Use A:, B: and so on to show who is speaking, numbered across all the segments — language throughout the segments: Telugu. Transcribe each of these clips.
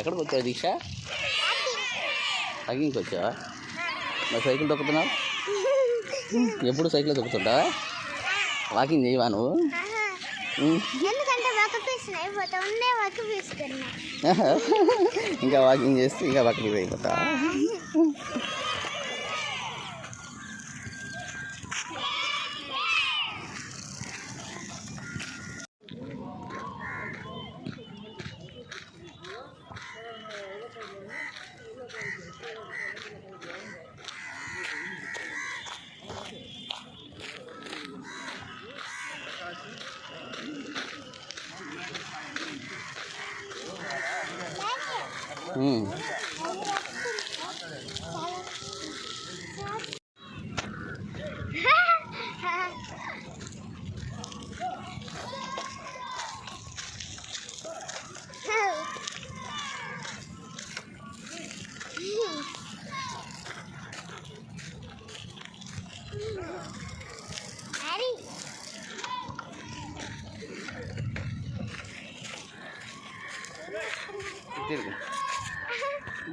A: ఎక్కడికి వచ్చావు దీక్ష? వాకింగ్కి వచ్చావా? మరి సైకిల్ తొక్కుతున్నావు? ఎప్పుడు సైకిల్ తొక్కుతుంటా? వాకింగ్ చేయవా నువ్వు? ఇంకా వాకింగ్ చేస్తే ఇంకా వాకింగ్ అయిపోతా.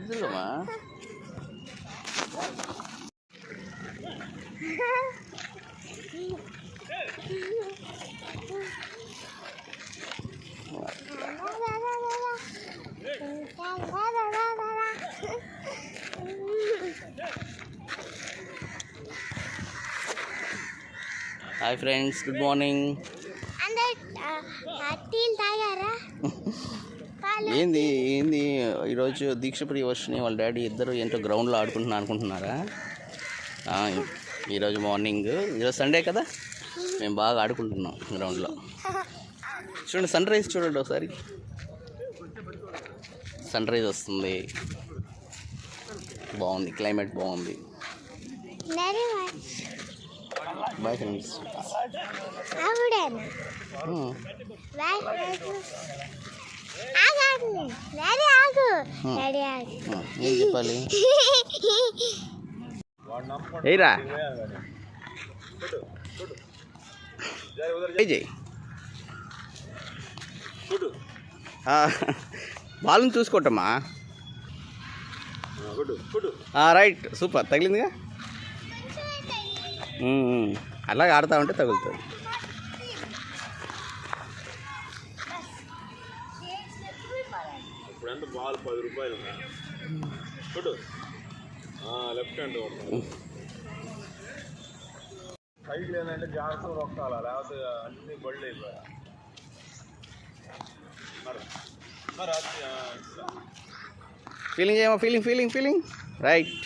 A: ఇదిగోమా హాయ్ ఫ్రెండ్స్, గుడ్ మార్నింగ్. ఏంది ఈరోజు దీక్షప్రియ వర్షిని వాళ్ళ డాడీ ఇద్దరు ఏంటో గ్రౌండ్లో అనుకుంటున్నారా? ఈరోజు మార్నింగ్, ఈరోజు సండే కదా, మేము బాగా ఆడుకుంటున్నాం గ్రౌండ్లో. చూడండి, సన్ రైజ్ చూడండి ఒకసారి. సన్ రైజ్ వస్తుంది, బాగుంది, క్లైమేట్ బాగుంది. Boy friends. ఏం చెప్పాలి? ఏరా జై బాల్ని చూసుకోవటమ్మా. Right, super, తగిలిందిగా. అలాగే ఆడుతూ ఉంటే తగులుతుంది.
B: బాల్ 10 రూపాయలు. లెఫ్ట్ హ్యాండ్ సైకిల్ ఏంటంటే జాగ్రత్తగా రొక్కాలా, లేకపోతే అన్ని బళ్ళు అయిపోయా.
A: Feeling right.